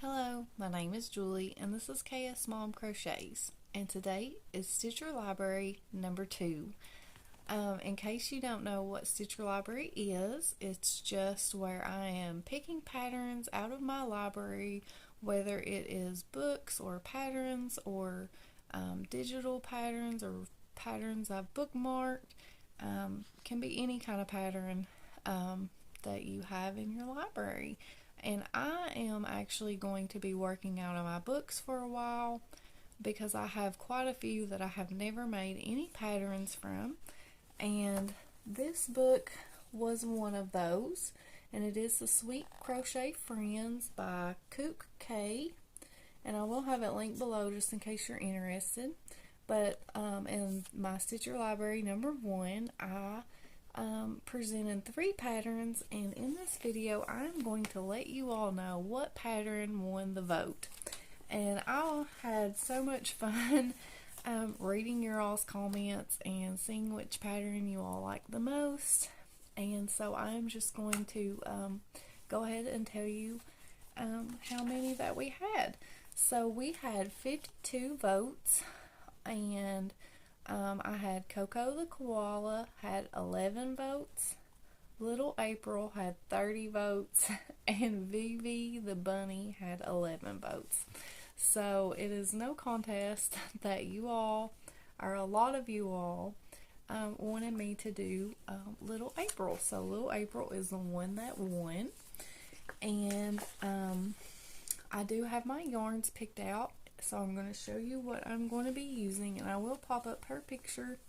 Hello, my name is Julie and this is KS Mom Crochets, and today is Stitch Your Library number 2. In case you don't know what Stitch Your Library is, it's just where I am picking patterns out of my library, whether it is books or patterns or digital patterns or patterns I've bookmarked. Can be any kind of pattern that you have in your library. And I am actually going to be working out of my books for a while because I have quite a few that I have never made any patterns from. And this book was one of those. And it is The Sweet Crochet Friends by Khuc. And I will have it linked below just in case you're interested. But in my Stitch Your Library number 1, I presented 3 patterns, and in this video I'm going to let you all know what pattern won the vote. And I had so much fun reading your all's comments and seeing which pattern you all like the most, and so I'm just going to go ahead and tell you how many that we had. So we had 52 votes, and I had Coco the Koala had 11 votes, Little April had 30 votes, and Vivi the Bunny had 11 votes. So it is no contest that you all, or a lot of you all, wanted me to do Little April. So Little April is the one that won. And I do have my yarns picked out. So I'm going to show you what I'm going to be using, and I will pop up her picture,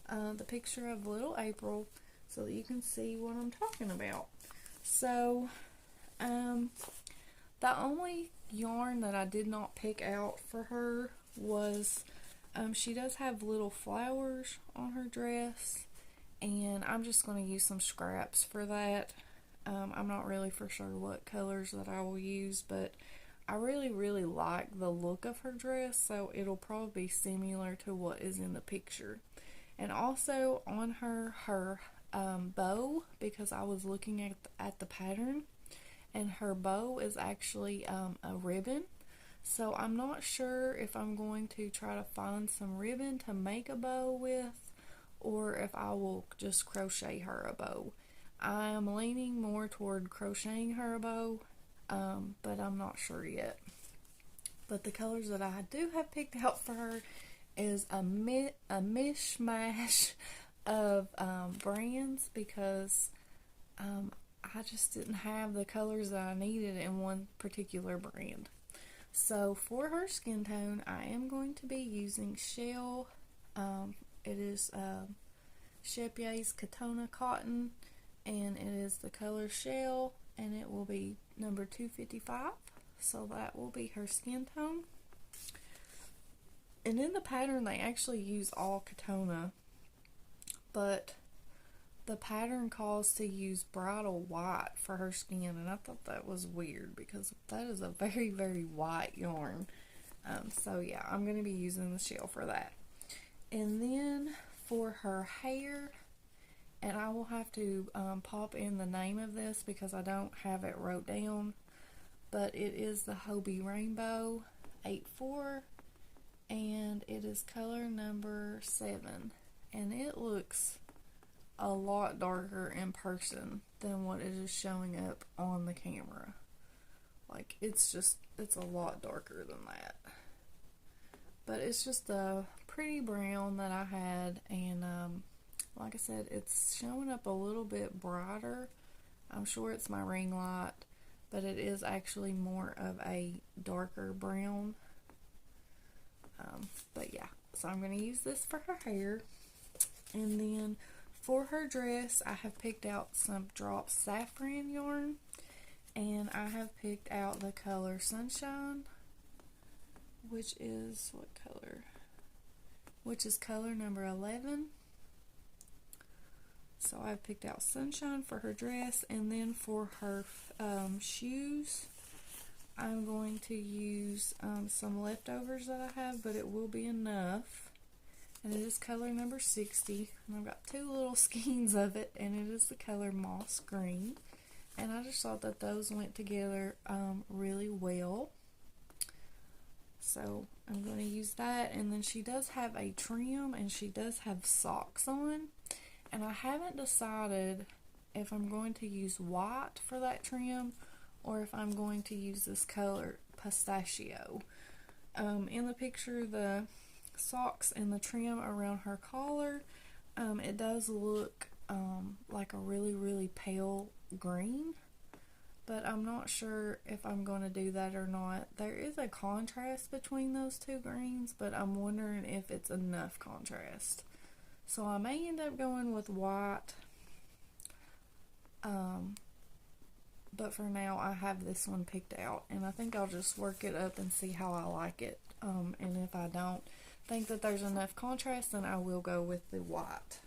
the picture of Little April, so that you can see what I'm talking about. So the only yarn that I did not pick out for her was she does have little flowers on her dress, and I'm just going to use some scraps for that. I'm not really for sure what colors that I will use, but I really like the look of her dress, so it'll probably be similar to what is in the picture. And also on her bow, because I was looking at the pattern, and her bow is actually a ribbon. So I'm not sure if I'm going to try to find some ribbon to make a bow with, or if I will just crochet her a bow. I am leaning more toward crocheting her a bow, but I'm not sure yet. But the colors that I do have picked out for her is a mishmash of brands, because I just didn't have the colors that I needed in one particular brand. So for her skin tone, I am going to be using Shell. It is Shepier's Katona Cotton, and it is the color Shell, and it will be number 255, so that will be her skin tone. And in the pattern they actually use all Katona, but the pattern calls to use bridal white for her skin, and I thought that was weird because that is a very white yarn. So yeah, I'm going to be using the Shell for that. And then for her hair, and I will have to pop in the name of this because I don't have it wrote down, but it is the Hobie Rainbow 84, and it is color number 7, and it looks a lot darker in person than what it is showing up on the camera. Like, it's a lot darker than that, but it's just a pretty brown that I had, and like I said, it's showing up a little bit brighter. I'm sure it's my ring light, but it is actually more of a darker brown. But yeah, so I'm going to use this for her hair. And then for her dress, I have picked out some drop saffron yarn, and I have picked out the color Sunshine, which is what color? Which is color number 11. So I've picked out Sunshine for her dress, and then for her shoes, I'm going to use some leftovers that I have, but it will be enough. And it is color number 60, and I've got 2 little skeins of it, and it is the color Moss Green. And I just thought that those went together really well. So I'm going to use that. And then she does have a trim and she does have socks on. And I haven't decided if I'm going to use white for that trim or if I'm going to use this color pistachio. In the picture, the socks and the trim around her collar, it does look like a really pale green, but I'm not sure if I'm going to do that or not. There is a contrast between those two greens, but I'm wondering if it's enough contrast. So I may end up going with white, but for now I have this one picked out, and I think I'll just work it up and see how I like it. And if I don't think that there's enough contrast, then I will go with the white.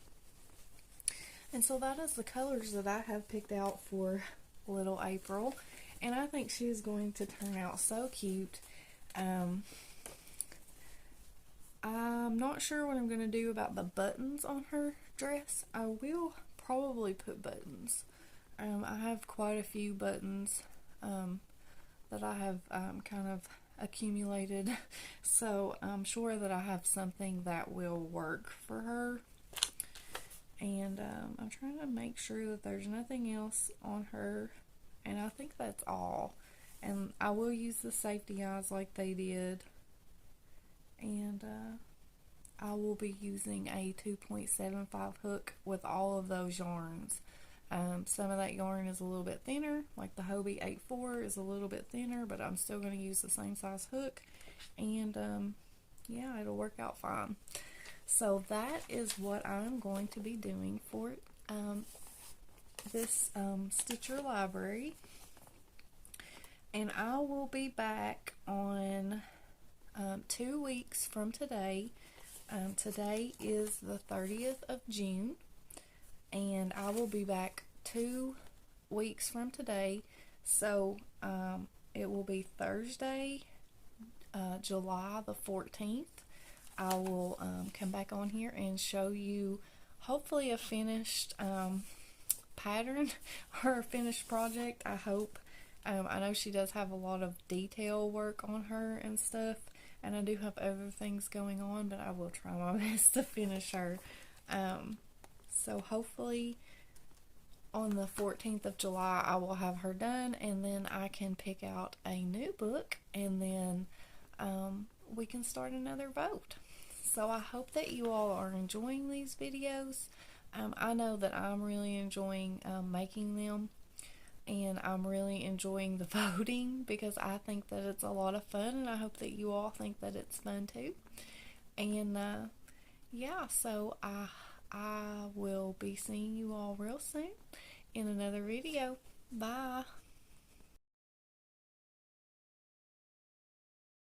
And so that is the colors that I have picked out for little April, and I think she is going to turn out so cute. I'm not sure what I'm going to do about the buttons on her dress. I will probably put buttons. I have quite a few buttons that I have kind of accumulated, so I'm sure that I have something that will work for her. And I'm trying to make sure that there's nothing else on her, and I think that's all. And I will use the safety eyes like they did, and I will be using a 2.75 hook with all of those yarns. Some of that yarn is a little bit thinner, like the Hobie 8.4 is a little bit thinner, but I'm still going to use the same size hook, and yeah, it'll work out fine. So that is what I'm going to be doing for this Stitcher library, and I will be back on 2 weeks from today. Today is the 30th of June, and I will be back 2 weeks from today, so it will be Thursday, July the 14th. I will come back on here and show you hopefully a finished pattern or a finished project, I hope. I know she does have a lot of detail work on her and stuff, and I do have other things going on, but I will try my best to finish her. So hopefully on the 14th of July I will have her done, and then I can pick out a new book, and then we can start another vote. So I hope that you all are enjoying these videos. I know that I'm really enjoying making them, and I'm really enjoying the voting because I think that it's a lot of fun, and I hope that you all think that it's fun too. And yeah, so I will be seeing you all real soon in another video. Bye.